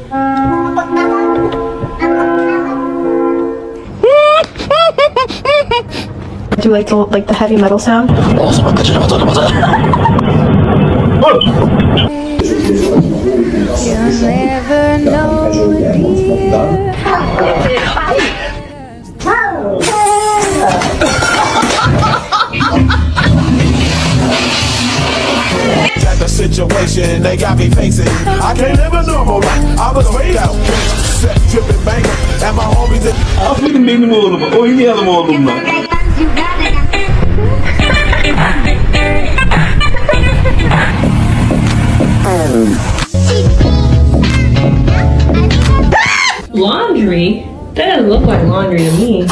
Do you like the heavy metal sound? You'll never know, dear. The situation they got me facing. I can't live a normal life. I was way out. Set tripping banger. And my homies in. Aferin benim oğluma. Oynayalım oğlumla. Laundry? That doesn't look like laundry to me.